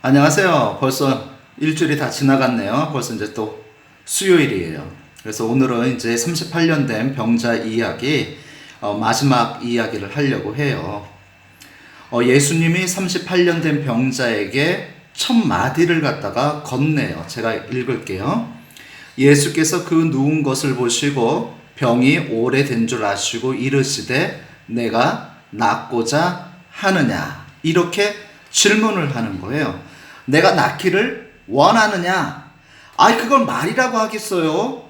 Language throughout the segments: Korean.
안녕하세요. 벌써 일주일이 다 지나갔네요. 벌써 이제 또 수요일이에요. 그래서 오늘은 이제 38년 된 병자 이야기, 마지막 이야기를 하려고 해요. 예수님이 38년 된 병자에게 첫 마디를 갖다가 건네요. 제가 읽을게요. 예수께서 그 누운 것을 보시고 병이 오래된 줄 아시고 이르시되 내가 낫고자 하느냐, 이렇게 질문을 하는 거예요. 내가 낫기를 원하느냐? 그걸 말이라고 하겠어요?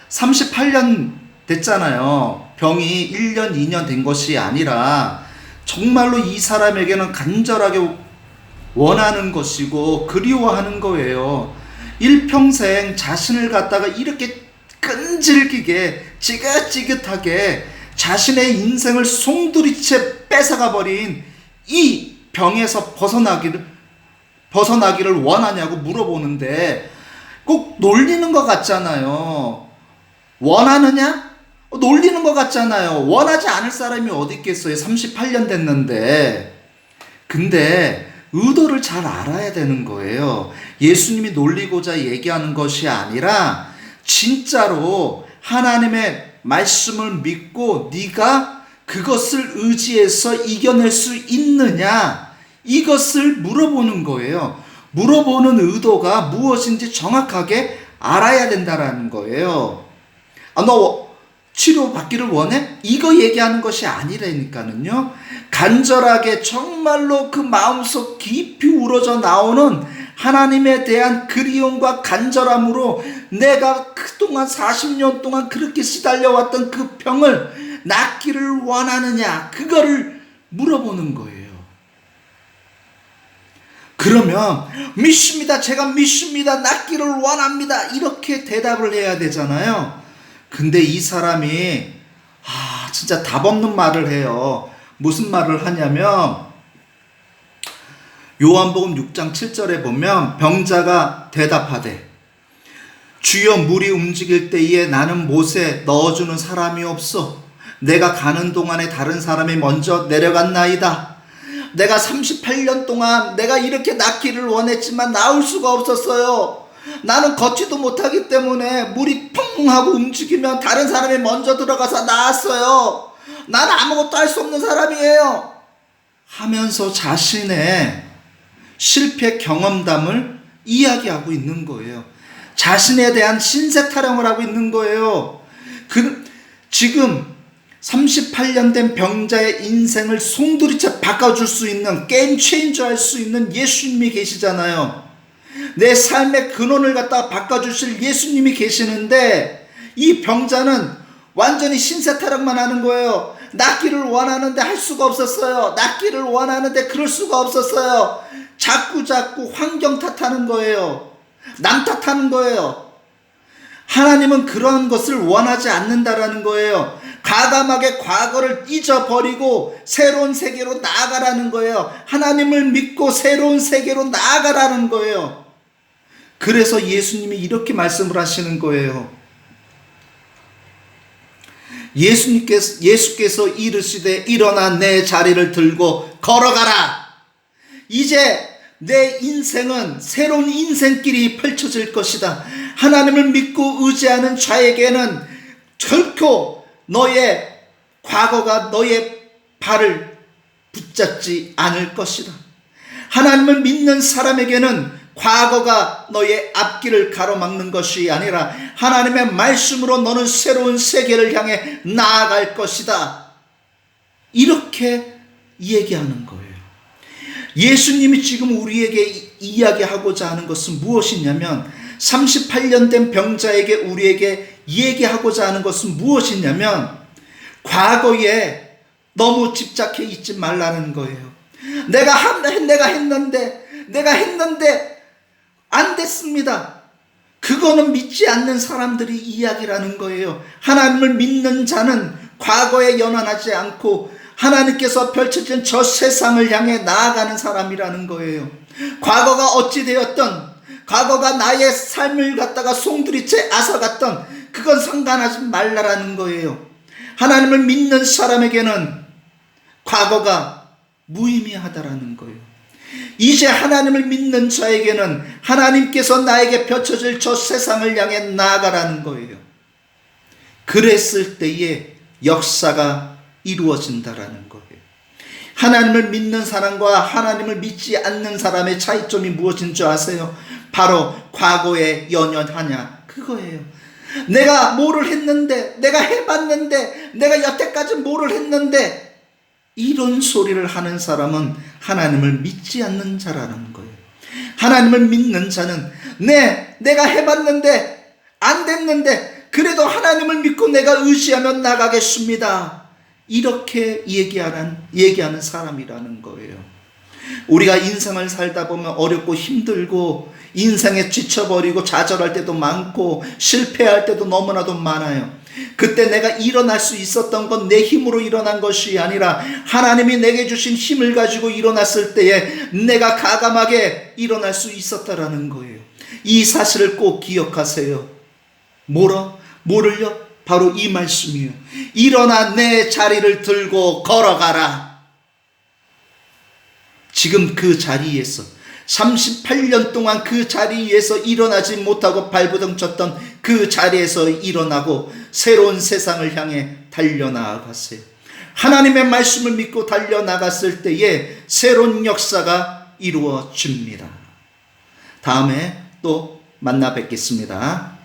38년 됐잖아요. 병이 1년, 2년 된 것이 아니라 정말로 이 사람에게는 간절하게 원하는 것이고 그리워하는 거예요. 일평생 자신을 갖다가 이렇게 끈질기게 지긋지긋하게 자신의 인생을 송두리째 뺏어가 버린 이 병에서 벗어나기를 원하냐고 물어보는데 꼭 놀리는 것 같잖아요. 원하느냐? 놀리는 것 같잖아요. 원하지 않을 사람이 어디 있겠어요. 38년 됐는데. 근데 의도를 잘 알아야 되는 거예요. 예수님이 놀리고자 얘기하는 것이 아니라 진짜로 하나님의 말씀을 믿고 네가 그것을 의지해서 이겨낼 수 있느냐, 이것을 물어보는 거예요. 물어보는 의도가 무엇인지 정확하게 알아야 된다는 거예요. 너 치료받기를 원해? 이거 얘기하는 것이 아니라니까는요. 간절하게 정말로 그 마음속 깊이 우러져 나오는 하나님에 대한 그리움과 간절함으로 내가 그동안 40년 동안 그렇게 시달려왔던 그 병을 낫기를 원하느냐, 그거를 물어보는 거예요. 그러면 믿습니다, 제가 믿습니다, 낫기를 원합니다, 이렇게 대답을 해야 되잖아요. 근데 이 사람이 진짜 답 없는 말을 해요. 무슨 말을 하냐면 요한복음 6장 7절에 보면 병자가 대답하되 주여 물이 움직일 때에 나는 못에 넣어주는 사람이 없어. 내가 가는 동안에 다른 사람이 먼저 내려갔나이다. 내가 38년 동안 내가 이렇게 낫기를 원했지만 나올 수가 없었어요. 나는 걷지도 못하기 때문에 물이 펑 하고 움직이면 다른 사람이 먼저 들어가서 나았어요. 나는 아무것도 할 수 없는 사람이에요 하면서 자신의 실패 경험담을 이야기하고 있는 거예요. 자신에 대한 신세 타령을 하고 있는 거예요. 지금 38년 된 병자의 인생을 송두리째 바꿔줄 수 있는, 게임 체인저 할 수 있는 예수님이 계시잖아요. 내 삶의 근원을 갖다 바꿔주실 예수님이 계시는데 이 병자는 완전히 신세 타령만 하는 거예요. 낫기를 원하는데 할 수가 없었어요. 낫기를 원하는데 그럴 수가 없었어요. 자꾸 환경 탓하는 거예요. 남 탓하는 거예요. 하나님은 그런 것을 원하지 않는다라는 거예요. 과감하게 과거를 잊어버리고 새로운 세계로 나아가라는 거예요. 하나님을 믿고 새로운 세계로 나아가라는 거예요. 그래서 예수님이 이렇게 말씀을 하시는 거예요. 예수께서 이르시되 일어나 내 자리를 들고 걸어가라. 이제 내 인생은 새로운 인생길이 펼쳐질 것이다. 하나님을 믿고 의지하는 자에게는 결코 너의 과거가 너의 발을 붙잡지 않을 것이다. 하나님을 믿는 사람에게는 과거가 너의 앞길을 가로막는 것이 아니라 하나님의 말씀으로 너는 새로운 세계를 향해 나아갈 것이다. 이렇게 얘기하는 거예요. 예수님이 지금 우리에게 이야기하고자 하는 것은 무엇이냐면 38년 된 병자에게 우리에게 얘기하고자 하는 것은 무엇이냐면 과거에 너무 집착해 있지 말라는 거예요. 내가 했는데 안 됐습니다. 그거는 믿지 않는 사람들이 이야기라는 거예요. 하나님을 믿는 자는 과거에 연연하지 않고 하나님께서 펼쳐진 저 세상을 향해 나아가는 사람이라는 거예요. 과거가 어찌 되었던, 과거가 나의 삶을 갖다가 송두리째 앗아갔던 그건 상관하지 말라라는 거예요. 하나님을 믿는 사람에게는 과거가 무의미하다라는 거예요. 이제 하나님을 믿는 자에게는 하나님께서 나에게 펼쳐질 저 세상을 향해 나아가라는 거예요. 그랬을 때에 역사가 이루어진다라는 거예요. 하나님을 믿는 사람과 하나님을 믿지 않는 사람의 차이점이 무엇인 줄 아세요? 바로 과거에 연연하냐, 그거예요. 내가 뭐를 했는데, 내가 해봤는데, 내가 여태까지 뭐를 했는데, 이런 소리를 하는 사람은 하나님을 믿지 않는 자라는 거예요. 하나님을 믿는 자는 내가 해봤는데 안 됐는데 그래도 하나님을 믿고 내가 의지하며 나가겠습니다, 이렇게 얘기하는 사람이라는 거예요. 우리가 인생을 살다 보면 어렵고 힘들고 인생에 지쳐버리고 좌절할 때도 많고 실패할 때도 너무나도 많아요. 그때 내가 일어날 수 있었던 건 내 힘으로 일어난 것이 아니라 하나님이 내게 주신 힘을 가지고 일어났을 때에 내가 가감하게 일어날 수 있었다라는 거예요. 이 사실을 꼭 기억하세요. 뭐를요? 바로 이 말씀이에요. 일어나 내 자리를 들고 걸어가라. 지금 그 자리에서 38년 동안 그 자리에서 일어나지 못하고 발버둥 쳤던 그 자리에서 일어나고 새로운 세상을 향해 달려나가세요. 하나님의 말씀을 믿고 달려나갔을 때에 새로운 역사가 이루어집니다. 다음에 또 만나 뵙겠습니다.